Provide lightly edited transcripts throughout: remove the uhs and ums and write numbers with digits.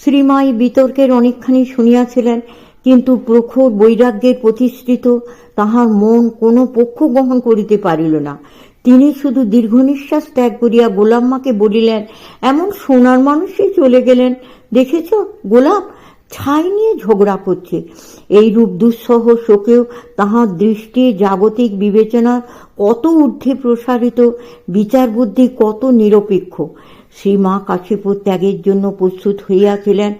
শ্রীমাই বিতর্কের অনেকখানি শুনিয়াছিলেন, কিন্তু প্রখর বৈরাগ্যের প্রতিষ্ঠিত তাহার মন কোনো পক্ষ গ্রহণ করিতে পারিল না। তিনি শুধু দীর্ঘ নিঃশ্বাস ত্যাগ করিয়া গোলাম্মাকে বলিলেন, এমন সোনার মানুষই চলে গেলেন, দেখেছ গোলাপ, ছাই নিয়ে ঝগড়া করছে। এইরূপ দুঃসহ শোকেও তাহার দৃষ্টি জাগতিক বিবেচনার কত ঊর্ধ্বে প্রসারিত, বিচার বুদ্ধি কত নিরপেক্ষ। শ্রীমা কাশীপুর ত্যাগের জন্য প্রস্তুত হইয়াছিলেন।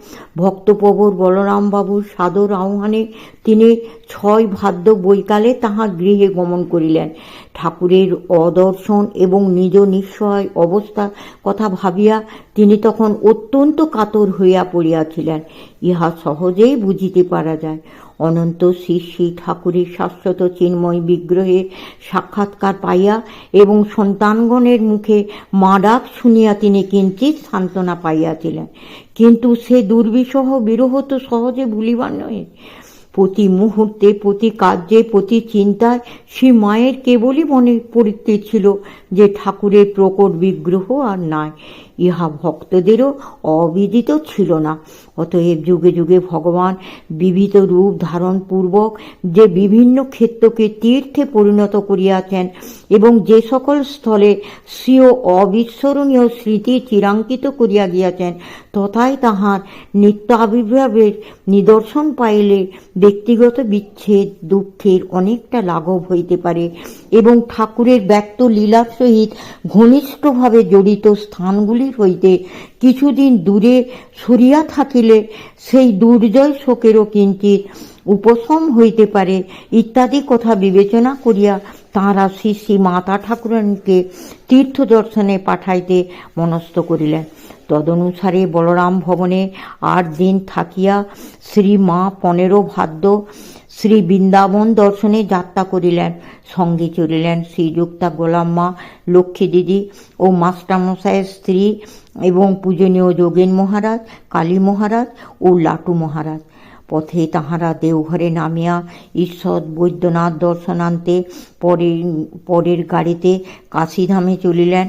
ভক্তপ্রবর বলরামবাবুর সাদর আহ্বানে তিনি 6 ভাদ্র বৈকালে তাহার গৃহে গমন করিলেন। ঠাকুরের অদর্শন এবং নিজ নিঃসহায় অবস্থার কথা ভাবিয়া তিনি তখন অত্যন্ত কাতর হইয়া পড়িয়াছিলেন। ইহা সহজেই বুঝিতে পারা যায়। অনন্ত শ্রী শ্রী ঠাকুরের শাশ্বত চিন্ময় বিগ্রহে সাক্ষাৎকার পাইয়া এবং সন্তানগণের মুখে মা ডাক শুনিয়া তিনি কিঞ্চিৎ সান্ত্বনা পাইয়াছিলেন। কিন্তু সে দুর্বিষহ বিরহ তো সহজে ভুলিবার নয়। প্রতি মুহূর্তে, প্রতি কার্যে, প্রতি চিন্তায় শ্রী মায়ের কেবলই মনে পড়িতেছিল যে ঠাকুরের প্রকট বিগ্রহ আর নাই। ইহা ভক্তদেরও অবিদিত ছিল না। অতএব যুগে যুগে ভগবান বিবিধ রূপ ধারণ পূর্বক যে বিভিন্ন ক্ষেত্রকে তীর্থে পরিণত করিয়াছেন এবং যে সকল স্থলে স্বীয় অবিস্মরণীয় স্মৃতি চিরাঙ্কিত করিয়া গিয়াছেন, তথায় তাহার নিত্য আবির্ভাবের নিদর্শন পাইলে ব্যক্তিগত বিচ্ছেদ দুঃখের অনেকটা লাঘব হইতে পারে এবং ঠাকুরের ব্যক্ত লীলার সহিত ঘনিষ্ঠভাবে জড়িত স্থানগুলির হইতে কিছুদিন দূরে সরিয়া থাকিলে সেই দুর্জয় শোকেরও কিঞ্চিৎ উপশম হইতে পারে ইত্যাদি কথা বিবেচনা করিয়া তাঁরা শ্রী শ্রী মাতা ঠাকুরানীকে তীর্থ দর্শনে পাঠাইতে মনস্থ করিলেন। তদনুসারে বলরাম ভবনে 8 দিন থাকিয়া শ্রী মা 15 ভাদ্র শ্রী বৃন্দাবন দর্শনে যাত্রা করিলেন। সঙ্গে চলিলেন শ্রীযুক্তা গোলাম্মা, লক্ষ্মী দিদি ও মাস্টারমশাইয়ের স্ত্রী এবং পূজনীয় যোগেন মহারাজ, কালী মহারাজ ও লাটু মহারাজ। পথে তাহারা দেওঘরে নামিয়া ঈশ্বর বৈদ্যনাথ দর্শনান্তে পরের গাড়িতে কাশীধামে চলিলেন।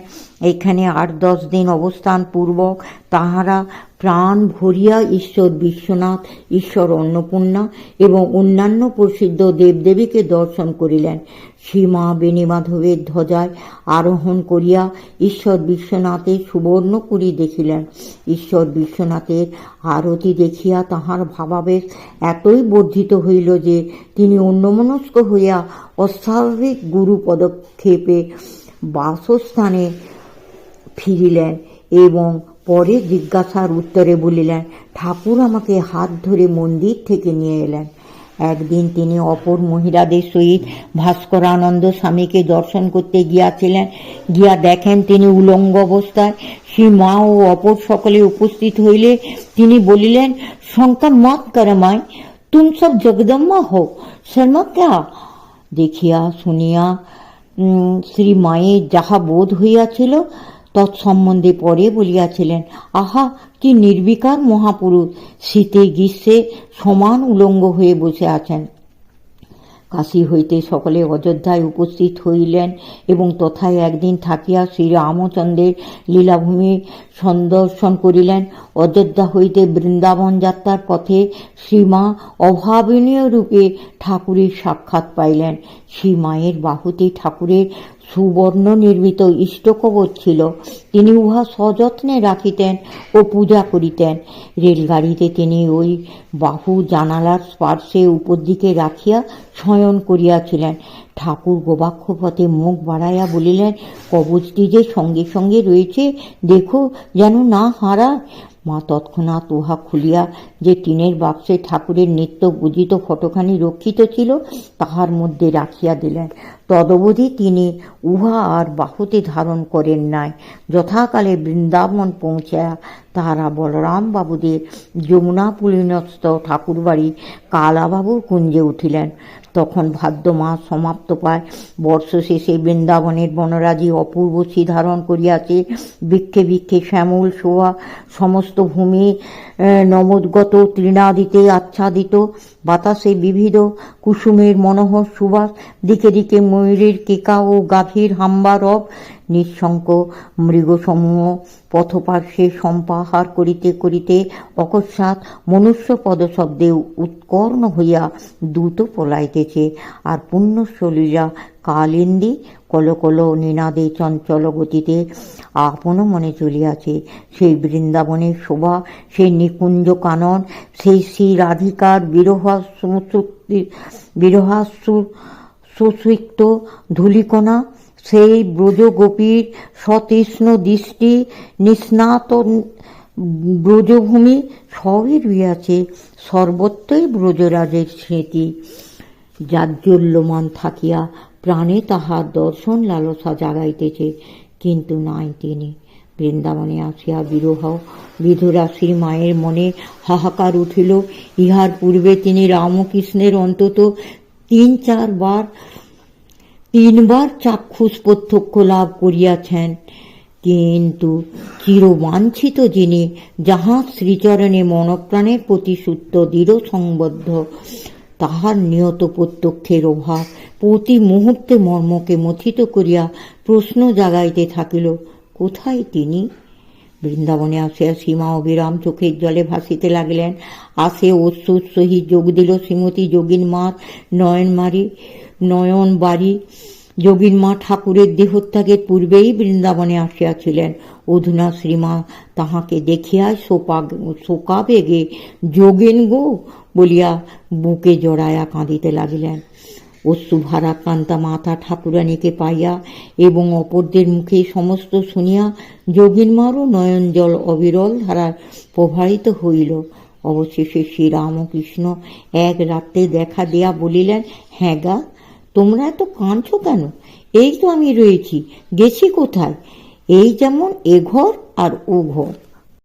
এখানে 8-10 দিন অবস্থান পূর্বক তাহারা প্রাণ ভরিয়া ঈশ্বর বিশ্বনাথ, ঈশ্বর অন্নপূর্ণা এবং অন্যান্য প্রসিদ্ধ দেবদেবীকে দর্শন করিলেন। শ্রীমা বেণীমাধবের ধ্বজায় আরোহণ করিয়া ঈশ্বর বিশ্বনাথের সুবর্ণপুরী দেখিলেন। ঈশ্বর বিশ্বনাথের আরতি দেখিয়া তাহার ভাবাবেশ এতই বর্ধিত হইল যে তিনি অন্যমনস্ক হইয়া অস্বাভাবিক গুরু পদক্ষেপে বাসস্থানে ফিরিলেন এবং পরে জিজ্ঞাসার উত্তরে বলিলেন, ঠাকুর আমাকে হাত ধরে মন্দির থেকে নিয়ে এলেন। একদিন তিনি অপর মহিলাদের সহিত ভাস্করানন্দ স্বামীকে দর্শন করতে গিয়াছিলেন। গিয়া দেখেন তিনি উলঙ্গ অবস্থায়। শ্রী মা ও অপর সকলে উপস্থিত হইলে তিনি বলিলেন, শঙ্কা মত কর মাই, তুম সব জগদম্মা হো, শর্মা ক্যা? দেখিয়া শুনিয়া শ্রী মায়ের যাহা বোধ হইয়াছিল তৎসম্বন্ধে পরে বলিয়াছিলেন, আহা কি নির্বিকার মহাপুরুষ, শীতে গ্রীষ্মে সমান উলঙ্গ হয়ে বসে আছেন। কাশী হইতে সকলে অযোধ্যায় উপস্থিত হইলেন এবং তথায় একদিন থাকিয়া শ্রীরামচন্দ্রের লীলাভূমি সন্দর্শন করিলেন। অযোধ্যা হইতে বৃন্দাবন যাত্রার পথে শ্রীমা অভাবনীয় রূপে ঠাকুরের সাক্ষাৎ পাইলেন। শ্রীমায়ের বাহুতে ঠাকুরের সুবর্ণ নির্মিত ইষ্টকবচ ছিল। তিনি উহা সযত্নে রাখিতেন ও পূজা করিতেন। রেলগাড়িতে তিনি ওই বাহু জানালার স্পার্শে উপর দিকে রাখিয়া শয়ন করিয়াছিলেন। ঠাকুর গবাক্ষ পথে মুখ বাড়াইয়া বলিলেন, কবচটি যে সঙ্গে সঙ্গে রয়েছে, দেখো যেন না হারায়। মা তৎক্ষণাৎ উহা খুলিয়া যে টিনের বাক্সে ঠাকুরের নিত্য পূজিত ফটোখানি রক্ষিত ছিল তাহার মধ্যে রাখিয়া দিলেন। তদবধি তিনি উহা আর বাহুতে ধারণ করেন নাই। যথাকালে বৃন্দাবন পৌঁছায়া তাহারা বলরাম বাবুদের যমুনা পুলিনস্থ ঠাকুরবাড়ি কালাবাবুর কুঞ্জে উঠিলেন। তখন ভাদ্র মাস সমাপ্ত পায়। বর্ষ শেষে বৃন্দাবনের বনরাজি অপূর্ব শ্রী ধারণ করিয়াছে। বৃক্ষে বৃক্ষে শ্যামল শোভা, সমস্ত ভূমি নমোদ্গত তৃণাদিতে আচ্ছাদিত। বাতাসে বিবিধ কুসুমের মনোহর সুবাস, দিকে দিকে ময়ূরের কেকা ও গাভীর হাম্বা রব, নিঃশঙ্ক মৃগসমূহ পথপার্শ্বে সম্পাহার করিতে করিতে অকস্মাৎ মনুষ্য পদশব্দে উৎকর্ণ হইয়া দ্রুত পলাইতেছে, আর পুণ্যশলীলা কালিন্দী কলকল নিনাদে চঞ্চল গতিতে আপন মনে চলিয়াছে। সেই বৃন্দাবনের শোভা, সেই নিকুঞ্জ কানন, সেই শ্রী রাধিকার বিরহাসুসিক্ত ধূলিকণা, সেই ব্রজগোপীর সতৃষ্ণ দৃষ্টি, নিষ্ণাত ব্রজভূমি, সবই রইয়াছে সর্বত্রই ব্রজরাজের স্মৃতি। জাজ্জল্যমান থাকিয়া প্রাণে তাহার দর্শন লালসা জাগাইতেছে, কিন্তু নাই তিনি। বৃন্দাবনে আসিয়া বিধুরাশির মায়ের মনে হাহাকার উঠিল। ইহার পূর্বে তিনি রামকৃষ্ণের অন্তত তিনবার চাক্ষুষ প্রত্যক্ষ লাভ করিয়াছেন, কিন্তু চিরবাঞ্ছিত যিনি, যাহার শ্রীচরণে মনপ্রাণের প্রতি সূত্র দৃঢ় সংবদ্ধ, তাহার নিয়ত প্রত্যক্ষের অভাব প্রতি মুহূর্তে মর্মকে মথিত করিয়া প্রশ্ন জাগাইতে থাকিল, কোথায় তিনি? বৃন্দাবনে আসিয়া সীমা অবিরাম চোখের জলে ভাসিতে লাগিলেন। আসে অশ্রুর সহিত যোগ দিল শ্রীমতী যোগিনমার নয়ন বাড়ি। যোগিনমা ঠাকুরের দেহত্যাগের পূর্বেই বৃন্দাবনে আসিয়াছিলেন। অধুনা শ্রীমা তাহাকে দেখিয়াই শোকাবেগে যোগেন গো বলিয়া বুকে জড়াইয়া কাঁদিতে লাগিলেন। অশ্রুভারাক্রান্তা মাতা ঠাকুরানীকে পাইয়া এবং অপরদের মুখে সমস্ত শুনিয়া যোগিনমারও নয়ন জল অবিরল ধারায় প্রবাহিত হইল। অবশেষে শ্রীরামকৃষ্ণ এক রাত্রে দেখা দিয়া বলিলেন, হ্যাঁ গা, তোমরা এত কাঁদছ কেন? এই তো আমি রয়েছি, গেছি কোথায়? এই যেমন এ ঘর আর ও ঘর।